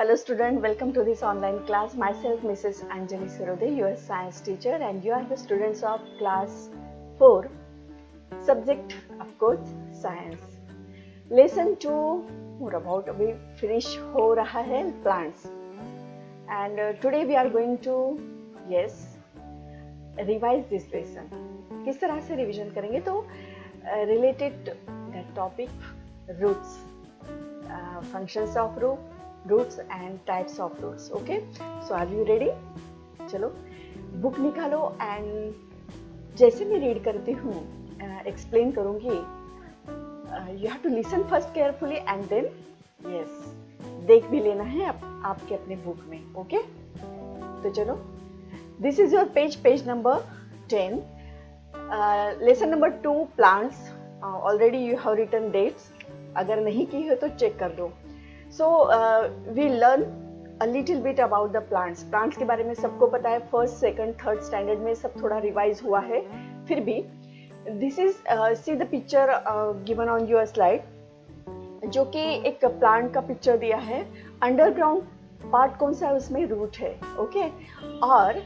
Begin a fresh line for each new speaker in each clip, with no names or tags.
Hello student, welcome to this online class. Myself Mrs. Anjali Sarode, your science teacher, and you are the students of class 4. Subject of course science. Lesson 2 more about we finish हो रहा है plants. And today we are going to revise this lesson. किस तरह से revision करेंगे तो related that topic roots, functions of roots and types of roots. Okay, so are you ready? चलो book निकालो एंड जैसे मैं रीड करती हूँ एक्सप्लेन करूँगी. You have to listen first carefully and then देख भी लेना है आपके अपने बुक में. ओके तो चलो, this is your page number 10. Lesson number 2 plants. Already you have written dates. अगर नहीं की है तो चेक कर दो. So we learn a little bit about the plants. Plants के बारे में सबको पता है. फर्स्ट सेकंड थर्ड स्टैंडर्ड में सब थोड़ा रिवाइज हुआ है. फिर भी this is C the picture given on your slide, जो कि एक प्लांट का पिक्चर दिया है. अंडरग्राउंड पार्ट कौन सा है उसमें? रूट है. ओके और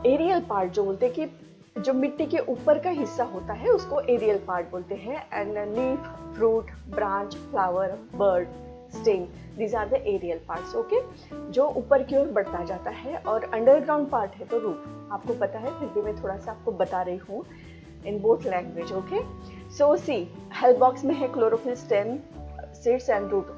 एरियल पार्ट जो बोलते हैं कि जो मिट्टी के ऊपर का हिस्सा होता है उसको एरियल पार्ट बोलते हैं. And leaf, fruit, branch, flower, bird, stem, these are the aerial parts. okay, जो ऊपर की ओर बढ़ता जाता है. और अंडरग्राउंड पार्ट है तो रूट. आपको पता है, फिर भी मैं थोड़ा सा आपको बता रही हूँ in both language. Okay so see, help box में है chlorophyll, stem, seeds and root.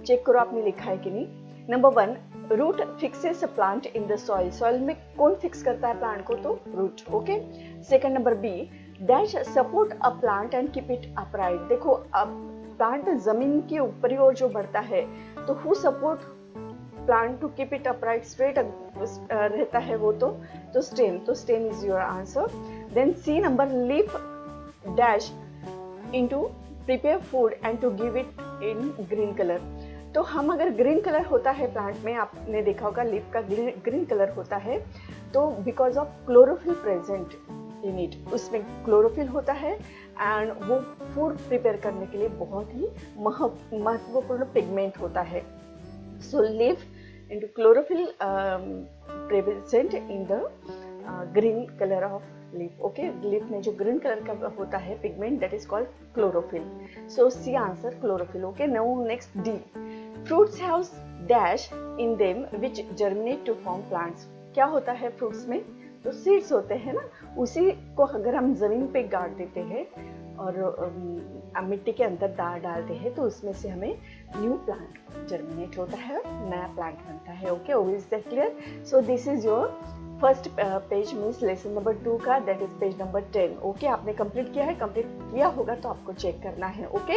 Check करो आपने लिखा है कि नहीं. Number 1, root fixes a plant in the soil. Soil में कौन फिक्स करता है प्लांट को? तो root. Okay second number B, dash support a plant and keep it upright. देखो अब प्लांट जमीन के ऊपरी ओर जो बढ़ता है तो who support plant to keep it upright, straight रहता है वो तो स्टेम. तो stem is your answer. Then C number, leaf dash into prepare food and to give it in green colour. तो हम अगर ग्रीन कलर होता है प्लांट में, आपने देखा होगा लीफ का ग्रीन कलर होता है तो because of chlorophyll present in it. उसमें क्लोरोफिल होता है एंड वो फूड प्रिपेयर करने के लिए बहुत ही महत्वपूर्ण पिगमेंट होता है. So leaf into chlorophyll present in the green colour of leaf. Okay leaf में जो ग्रीन कलर का होता है pigment, that is called chlorophyll. So C answer chlorophyll. Okay now next D, fruits have dash in them which germinate to form plants. क्या होता है fruits में? तो सीड्स होते हैं ना. उसी को अगर हम जमीन पे गाड़ देते हैं और मिट्टी के अंदर डालते हैं तो उसमें से हमें न्यू प्लांट जर्मिनेट होता है, नया प्लांट बनता है. Okay is that clear? So this is your first page, means lesson number 2 का, that is page number 10. Okay आपने कंप्लीट किया है. कंप्लीट किया होगा तो आपको चेक करना है. Okay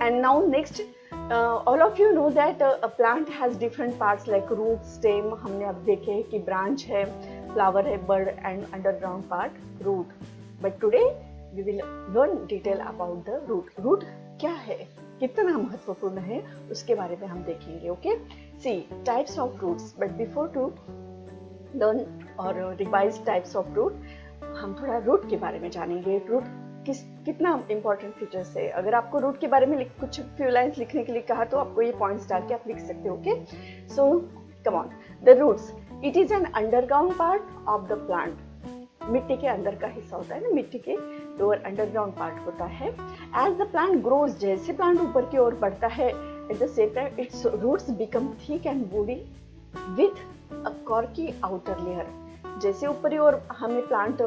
and now next, all of you know that a plant has different parts like root, stem, हमने अब देखे कि ब्रांच है, फ्लावर है, bird and underground part root. But today we will learn detail about the root. Root क्या है, कितना महत्वपूर्ण है, उसके बारे में हम देखेंगे. Okay see types of roots. But before to learn और रिवाइज टाइप्स ऑफ रूट, हम थोड़ा रूट के बारे में जानेंगे. रूट कितना इंपॉर्टेंट फीचर्स है. अगर आपको रूट के बारे में कुछ फ्यू लाइन्स लिखने के लिए कहा तो आपको ये पॉइंट्स डाल के आप लिख सकते हो. Okay so come on. The roots, it is an underground part of the plant. मिट्टी के अंदर का हिस्सा होता है ना, मिट्टी के लोअर अंडरग्राउंड पार्ट होता है. एज द प्लांट ग्रोज, जैसे प्लांट ऊपर की ओर बढ़ता है, at the same time its roots become thick and woody with a corky outer layer. जैसे ऊपरी ओर हमें प्लांट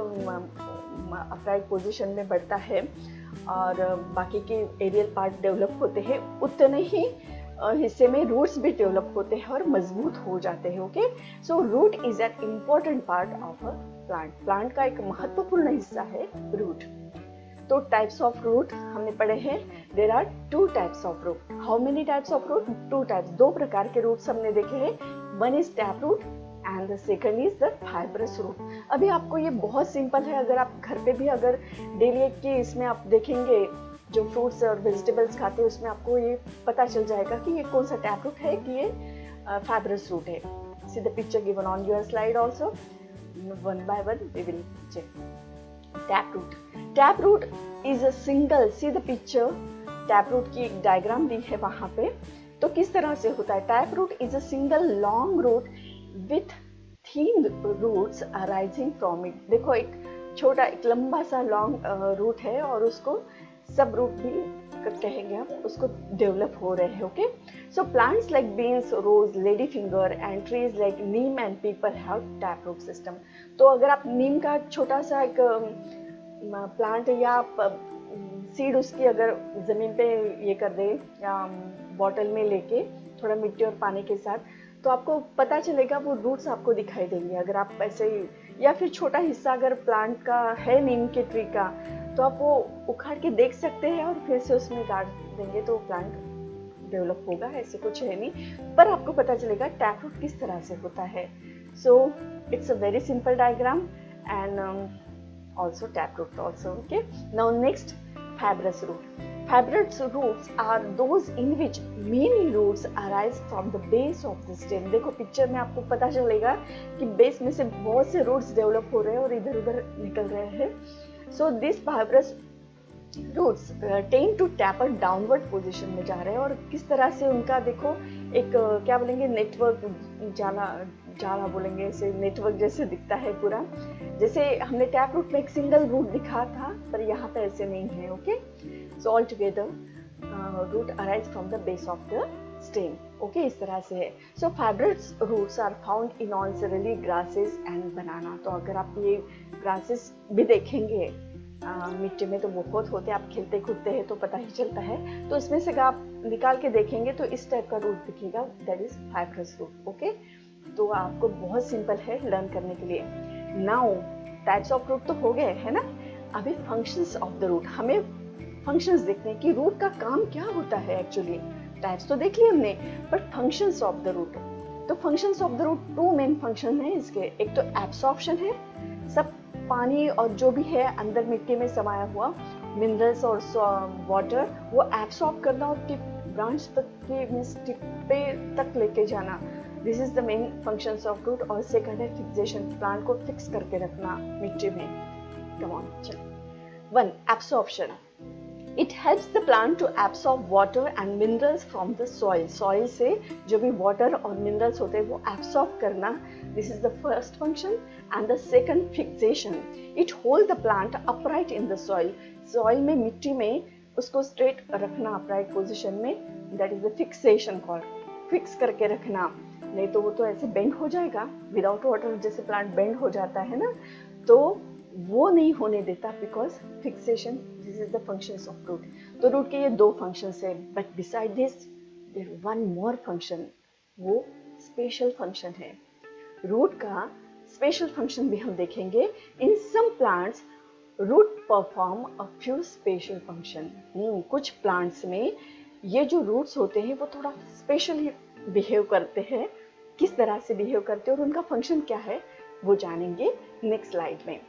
अपराइट पोजीशन में बढ़ता है और बाकी के एरियल पार्ट डेवलप होते हैं, उतने ही हिस्से में रूट्स भी डेवलप होते हैं और मजबूत हो जाते हैं. Okay so root is an important part of a plant. Plant का एक महत्वपूर्ण हिस्सा है रूट. तो टाइप्स ऑफ रूट हमने पढ़े हैं. There are 2 types of root. How many types of root? 2 types. 2 प्रकार के रूट्स हमने देखे हैं. One is tap root and the second is the fibrous root. अभी आपको ये बहुत सिंपल है. अगर आप घर पे भी अगर डेली की इसमें आप देखेंगे जो फ्रूट्स और वेजिटेबल्स खाते हैं उसमें आपको ये पता चल जाएगा कि ये कौन सा टैप रूट है कि ये फाइब्रस रूट है. See the picture given on your slide also. One by one we will check. Tap root. Tap root is a single, see the picture. Tap root की एक डायग्राम दी है वहाँ पे. तो किस तरह से होता है? Tap root is a single long root with thin roots arising from it. देखो एक छोटा एक लंबा सा लॉन्ग रूट है और उसको सब रूट भी कहेंगे हम, उसको डेवलप हो रहे हैं। Okay, so plants like beans, rose, lady finger and trees like neem and peepal have tap root system. तो अगर आप नीम का छोटा सा एक प्लांट या आप सीड उसकी अगर ज़मीन पे ये कर दे या बॉटल में लेके थोड़ा मिट्टी और पानी के साथ, तो आपको पता चलेगा, वो रूट्स आपको दिखाई देंगे। अगर आप ऐसे ही या फिर छोटा हिस्सा अगर प्लांट का है नीम के ट्री का, तो आप वो उखाड़ के देख सकते हैं और फिर से उसमें गाड़ देंगे तो प्लांट डेवलप होगा। ऐसे कुछ है नहीं, पर आपको पता चलेगा टैप रूट किस तरह से होता है। So it's a very simple diagram and also taproot also. Okay, now next, fibrous root. Fibrous roots are those in which many roots arise from the base of the stem. देखो picture में आपको पता चलेगा कि base में से बहुत से रूट्स डेवलप हो रहे हैं और इधर उधर निकल रहे हैं। So this fibrous roots tend to taper downward position में जा रहे हैं। और किस तरह से उनका देखो एक क्या बोलेंगे, नेटवर्क जाला बोलेंगे, ऐसे नेटवर्क जैसे दिखता है पूरा। जैसे हमने टैप रूट में एक सिंगल रूट दिखा था, पर यहाँ पे ऐसे नहीं है। Okay, so all together root arise from the base of the stem. Okay, इस तरह से है। So fibrous roots are found in ऑल्सरली ग्रासेस एंड बनाना। तो अगर आप ये ग्रासेस भी देखेंगे मिट्टी में तो बहुत होते हैं, आप खेलते कूदते हैं तो पता ही चलता है। तो इसमें से आप निकाल के देखेंगे तो इस टाइप का रूट दिखेगा, that is fibrous root. Okay, तो आपको बहुत सिंपल है लर्न करने के लिए। नाउ टाइप्स ऑफ रूट तो हो गए है ना, अभी फंक्शंस ऑफ द रूट। हमें फंक्शंस देखते हैं कि रूट का काम क्या होता है एक्चुअली। टाइप्स तो देख लिए हमने, but functions of the root. तो functions of the root two main function है इसके। एक तो एब्सॉर्प्शन है, सब पानी और जो भी है अंदर मिट्टी में समाया हुआ मिनरल्स और वाटर, वो एब्सॉर्ब करना और टिप ब्रांच तक के मींस टिप पे तक लेके जाना। This is the main functions of root. और सेकंड है फिक्सेशन, प्लांट को फिक्स करके रखना मिट्टी में। कम ऑन, चलो। 1. Absorption. It helps the plant to absorb water and minerals from the soil. Soil से जो भी water और minerals होते हैं वो absorb करना. This is the first function. And the second, fixation. It holds the plant upright in the soil. Soil में मिट्टी में उसको straight रखना upright position में. That is the fixation called. Fix करके रखना, नहीं तो वो तो ऐसे bend हो जाएगा. Without water जैसे plant bend हो जाता है ना, तो वो नहीं होने देता because fixation. This is the functions of root. तो रूट के ये दो फंक्शंस है, but beside this there one more function, वो स्पेशल फंक्शन है। रूट का स्पेशल फंक्शन भी हम देखेंगे। In some plants root perform a few special function. कुछ प्लांट्स में ये जो रूट्स होते हैं वो थोड़ा स्पेशली बिहेव करते हैं। किस तरह से बिहेव करते हैं और उनका फंक्शन क्या है वो जानेंगे नेक्स्ट स्लाइड में।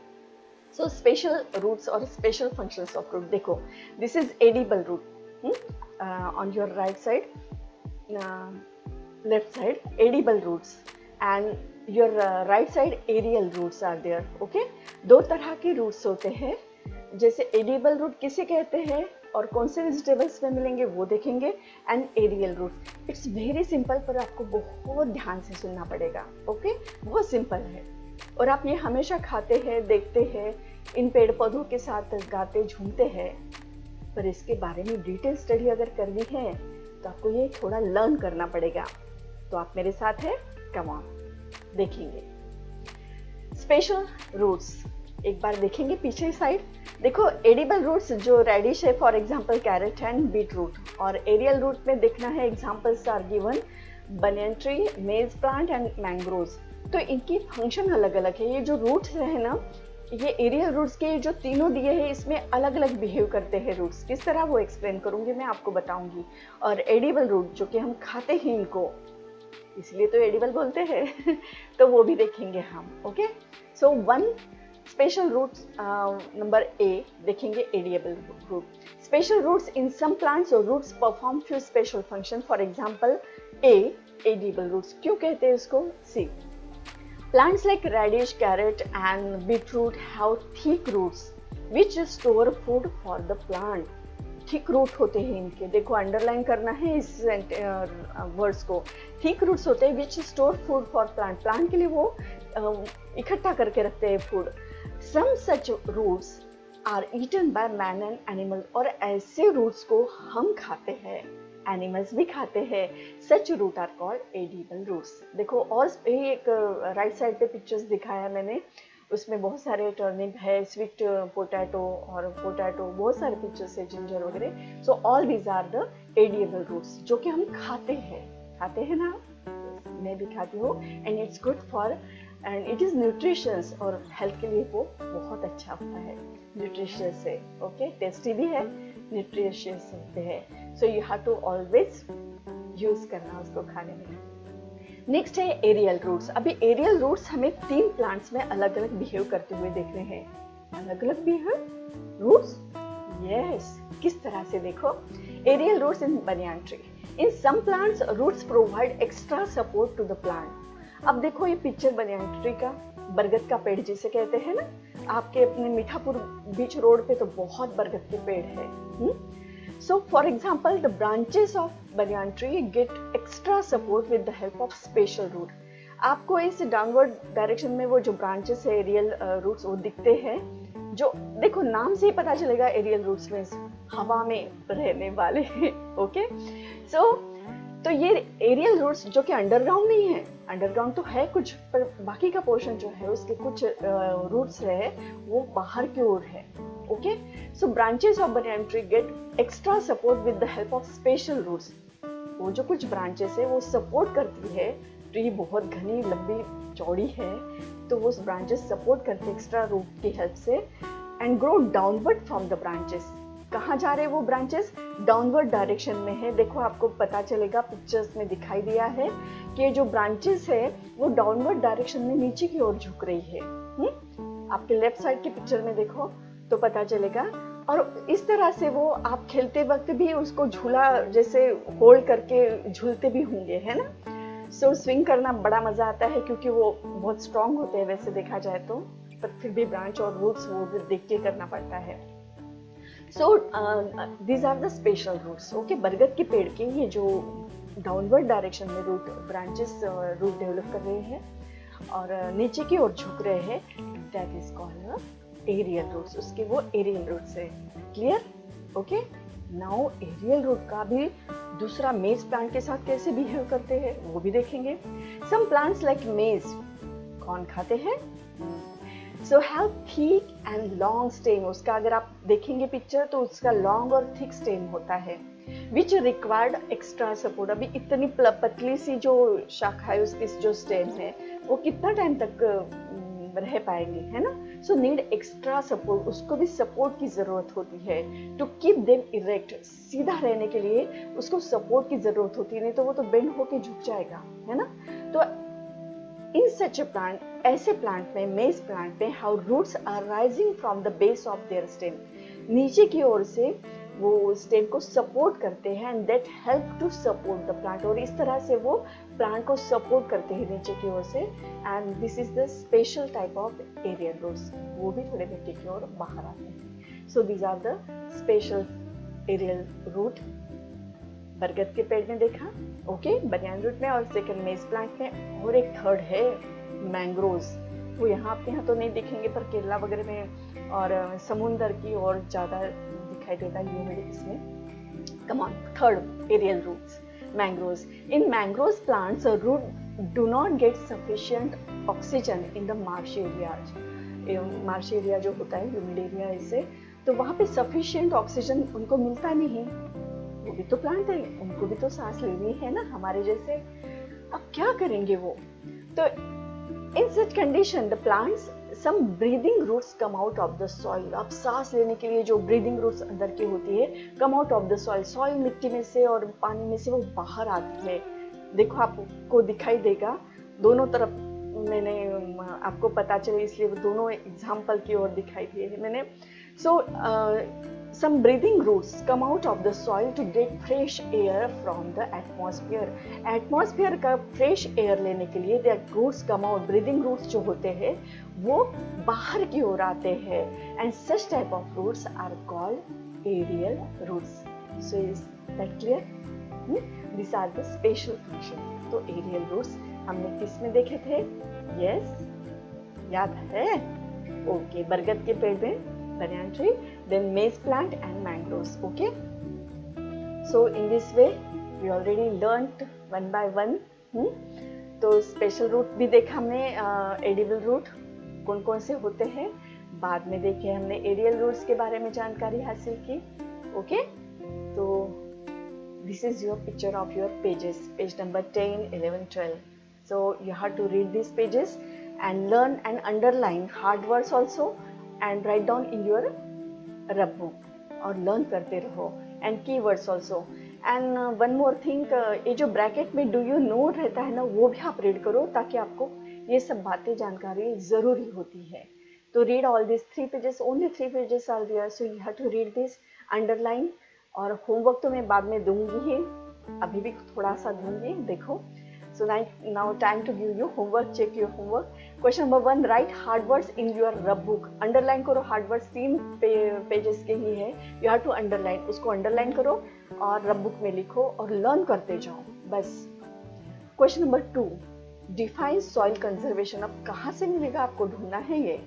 So special roots or special functions of root. देखो, this is edible root. On your right side, left side, edible roots, and your right side aerial roots are there. Okay? दो तरह के roots होते हैं। जैसे edible root किसे कहते हैं और कौन से वेजिटेबल्स में मिलेंगे वो देखेंगे। And aerial root, it's very simple, पर आपको बहुत ध्यान से सुनना पड़ेगा। ओके, बहुत सिंपल है और आप ये हमेशा खाते हैं, देखते हैं, इन पेड़ पौधों के साथ गाते झूमते हैं, पर इसके बारे में डिटेल स्टडी अगर करनी है तो आपको ये थोड़ा लर्न करना पड़ेगा। तो आप मेरे साथ हैं, कम ऑन, देखेंगे स्पेशल रूट्स। एक बार देखेंगे पीछे साइड। देखो, एडिबल रूट्स जो रेडिश है, for example carrot and beet root, और एरियल रूट में देखना है examples are given banyan tree, maize plant and mangroves. तो इनकी फंक्शन अलग अलग है। ये जो रूट्स है ना, ये एरियल रूट्स के जो तीनों दिए हैं, इसमें अलग अलग बिहेव करते हैं रूट्स। किस तरह वो एक्सप्लेन करूंगी, मैं आपको बताऊंगी। और एडिबल रूट जो कि हम खाते हैं इनको, इसलिए तो एडिबल बोलते हैं तो वो भी देखेंगे हम। Okay, so 1 special roots, number A देखेंगे edible root. Special roots in some plants और roots perform few special function. For example a edible roots. क्यों कहते हैं इसको? See, plants like radish, carrot and beetroot have thick roots which store food for the plant. Thick root होते हैं इनके, देखो underline करना है इस वर्ड्स को। थिक रूट्स होते हैं which store food for plant, plant के लिए वो इकट्ठा करके रखते हैं food. Some such roots are eaten by man and animal, और ऐसे रूट्स को हम खाते हैं, एनिमल्स भी खाते हैं। Such root are called edible roots. देखो और एक राइट साइड पे पिक्चर्स दिखाया मैंने, उसमें बहुत सारे टर्निप है, स्वीट पोटैटो और पोटैटो, बहुत सारे पिक्चर्स है, जिंजर वगैरह। So all these are the edible roots जो कि हम खाते हैं ना, मैं भी खाती हूँ। And it's good for, and it is nutritious, और हेल्थ के लिए वो बहुत अच्छा होता है, न्यूट्रिशियस है, ओके, टेस्टी भी है, न्यूट्रिशियस होते हैं। So you have to always use करना उसको खाने में। नेक्स्ट है एरियल रूट्स। अभी एरियल रूट्स हमें 3 प्लांट्स में अलग अलग बिहेव करते हुए देख रहे हैं। अलग अलग बिहेव रूट्स, यस, किस तरह से देखो। Aerial roots in banyan tree, in some plants roots provide extra support to the plant. अब देखो ये पिक्चर बनियान ट्री का, बरगद का पेड़ जिसे कहते हैं ना, आपके अपने मीठापुर बीच रोड पे तो बहुत बरगद के पेड़ है। So for example, the branches of banyan tree get extra support with the help of special root. आपको इस डाउनवर्ड डायरेक्शन में वो जो ब्रांचेस है, एरियल रूट्स, वो दिखते हैं, जो देखो नाम से ही पता चलेगा एरियल रूट्स में हवा में रहने वाले हैं, ओके। सो तो ये एरियल रूट्स जो कि अंडरग्राउंड नहीं है, अंडरग्राउंड तो है कुछ, पर बाकी का पोर्शन जो है उसके कुछ रूट्स है वो बाहर की ओर है, okay. So branches of banyan tree get extra support with the help of special roots. वो जो कुछ ब्रांचेस है वो सपोर्ट करती है, ट्री बहुत घनी लंबी चौड़ी है तो वो ब्रांचेस सपोर्ट करते हैं एक्स्ट्रा रूट की हेल्प से, and grow downward from the branches. कहाँ जा रहे हैं वो ब्रांचेस? डाउनवर्ड डायरेक्शन में है। देखो आपको पता चलेगा, पिक्चर्स में दिखाई दिया है कि जो ब्रांचेस है वो डाउनवर्ड डायरेक्शन में नीचे की ओर झुक रही है। आपके लेफ्ट साइड के पिक्चर में देखो तो पता चलेगा। और इस तरह से वो आप खेलते वक्त भी उसको झूला जैसे होल्ड करके झूलते भी होंगे, है ना। सो स्विंग करना बड़ा मजा आता है क्योंकि वो बहुत स्ट्रांग होते हैं वैसे देखा जाए तो, पर फिर भी ब्रांच और रूट्स वो देख के करना पड़ता है। So these are the special roots, okay. बरगद के पेड़ के ये जो डाउनवर्ड डायरेक्शन में रूट ब्रांचेस रूट डेवलप कर रहे हैं और नीचे की ओर झुक रहे हैं, that is called aerial roots. उसके वो एरियल रूट्स है। Clear? Okay. Now aerial root का भी दूसरा मेज प्लांट के साथ कैसे बिहेव करते हैं वो भी देखेंगे। सम प्लांट्स लाइक मेज कौन खाते हैं? So have thick and long stem. उसका अगर आप देखेंगे पिक्चर तो उसका लॉन्ग और थिक स्टेम होता है, विच रिक्वायर्ड एक्स्ट्रा सपोर्ट। अभी इतनी पतली सी जो शाखा है उसकी जो स्टेम है वो कितना टाइम तक रह पाएंगे, है ना। सो नीड एक्स्ट्रा सपोर्ट, उसको भी सपोर्ट की जरूरत होती है टू कीप देम इरेक्ट। सीधा रहने के लिए उसको सपोर्ट की जरूरत होती है, नहीं तो वो तो बेंड होके झुक जाएगा, है ना। तो इन सच ए प्लांट, ऐसे प्लांट में, मेज प्लांट में, how roots are rising from the base of their stem, नीचे की ओर से वो स्टेम को सपोर्ट करते हैं, and that help to support the plant. और इस तरह से वो प्लांट को सपोर्ट करते हैं नीचे की ओर से, and this is the special type of aerial roots. वो भी थोड़े मिट्टी की ओर बाहर आते हैं। So these are the special aerial root. बरगद के पेड़ में देखा, ओके, बनियान रूट में, और सेकंड मेज प्लांट में, और एक थर्ड है मैंग्रोव्स। वो यहाँ आपके यहाँ तो नहीं दिखेंगे पर केरला वगैरह में और समुंदर की ओर ज्यादा दिखाई देता है ह्यूमिडिटी इसमें। Come on, third aerial roots, mangroves. In mangroves plants root do not get sufficient oxygen in the marshy areas. Marshy area जो होता है ह्यूमिड एरिया, इससे तो वहाँ पे सफिशिएंट ऑक्सीजन उनको मिलता नहीं। वो भी तो प्लांट है, उनको भी तो सांस लेनी है ना हमारे जैसे। अब क्या करेंगे वो? तो in such condition the plants some breathing roots come out of the soil. अब सांस लेने के लिए जो ब्रीदिंग रूट्स अंदर की होती है, कम out of the soil, soil मिट्टी में से और पानी में से वो बाहर आती है। देखो आपको दिखाई देगा दोनों तरफ, मैंने आपको पता चले इसलिए दोनों एग्जाम्पल की ओर दिखाई दिए है मैंने। सो some breathing roots come out of the soil to get fresh air from the atmosphere. Atmosphere का fresh air लेने के लिए that roots come out, breathing roots जो होते हैं वो बाहर की ओर आते हैं, and such type of roots are called aerial roots. So is that clear? These are the special function. तो aerial roots हमने किस में देखे थे? Yes, याद है? Okay, बरगद के पेड़ में banyan tree, then maize plant and mangroves. Okay. So in this way we already learnt one by one. तो स्पेशल रूट भी देखा हमने, एडिबल रूट कौन कौन से होते हैं, बाद में देखे हमने एरियल रूट्स के बारे में जानकारी हासिल की. ओके, तो this is your picture of your pages, page number 10, 11, 12. So you have to read these pages and learn and underline hard words also and write down in your rub book और learn करते रहो and keywords also. And one more thing, ये जो bracket में do you no रहता है ना, वो भी आप रीड करो ताकि आपको ये सब बातें जानकारी ज़रूरी होती है. तो read all this 3 pages, only 3 pages are there, so you have to read this, underline. और होमवर्क तो मैं बाद में दूंगी ही, अभी भी थोड़ा सा दूंगी, देखो. So now time to give you homework, check your homework. Question number 1, right hard words in your रब बुक. अंडरलाइन करो, हार्ड वर्ड्स 3 पेजेस के ही है, यू हैव टू अंडरलाइन, उसको अंडरलाइन करो और रब बुक में लिखो और लर्न करते जाओ बस. Question number 2, define soil conservation. अब कहाँ से मिलेगा, आपको ढूंढना है ये.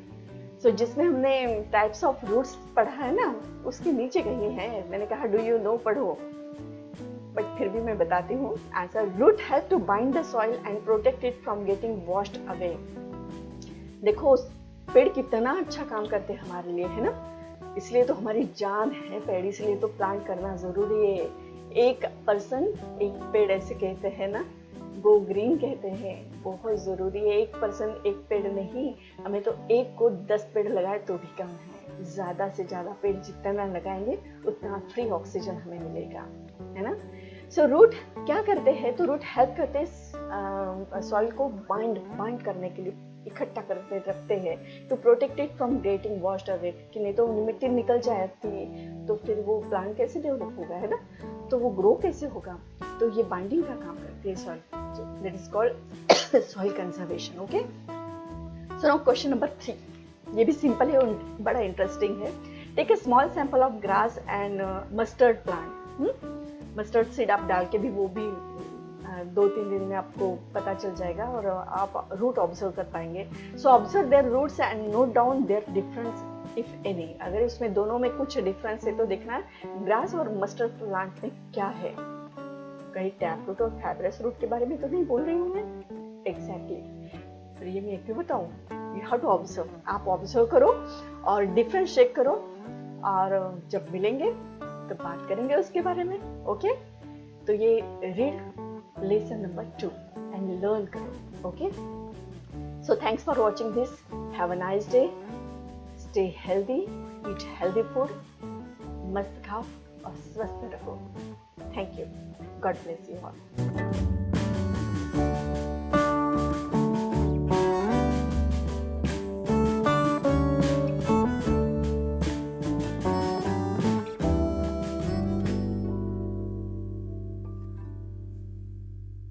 सो जिसमें हमने टाइप्स ऑफ रूट्स पढ़ा है ना, उसके नीचे कहीं है, मैंने कहा डू यू नो पढ़ो, बट फिर भी मैं बताती हूँ. Answer, root help to bind the soil and protect it from getting washed away. देखो पेड़ कितना अच्छा काम करते हैं हमारे लिए, है ना, इसलिए तो हमारी जान है पेड़, इसलिए तो प्लांट करना जरूरी है. एक पर्सन एक पेड़ ऐसे कहते हैं ना, गो ग्रीन कहते हैं, बहुत जरूरी है. एक पर्सन एक पेड़ नहीं, हमें तो एक को 10 पेड़ लगाए तो भी कम है. ज्यादा से ज्यादा पेड़ जितना लगाएंगे उतना फ्री ऑक्सीजन हमें मिलेगा, है ना. सो रूट क्या करते हैं, तो रूट हेल्प करते हैं सॉइल को बाइंड करने के लिए, इकट्ठा करते रखते हैं, to protect it from getting washed away. कि नहीं तो मिट्टी निकल जाती तो फिर वो प्लांट कैसे डेवलप होगा, है ना, तो वो ग्रो कैसे होगा. तो ये बाइंडिंग का काम करती है soil, that is called soil conservation. Okay, so now question number 3, ये भी सिंपल है और बड़ा इंटरेस्टिंग है. Take a small sample of grass and mustard plant. Mustard seed आप डाल के भी, वो भी 2-3 दिन में आपको पता चल जाएगा और आप रूट ऑब्जर्व कर पाएंगे. So observe their roots and note down their difference if any. अगर इसमें दोनों में कुछ डिफरेंस है तो देखना ग्रास और मस्टर्ड प्लांट में क्या है. कहीं टैप रूट और फाइब्रस रूट के बारे में तो नहीं बोल रही हूँ मैं. एग्जैक्टली, फिर ये मैं क्यों बताऊँ, यू हैव टू ऑब्जर्व. आप ऑब्जर्व करो और डिफरेंस चेक करो, और जब मिलेंगे तो बात करेंगे उसके बारे में. ओके, तो ये read lesson number 2 and learn karo. Okay, so thanks for watching this. Have a nice day. Stay healthy, eat healthy food, मस्त खाओ और स्वस्थ रहो. Thank you. God bless you all.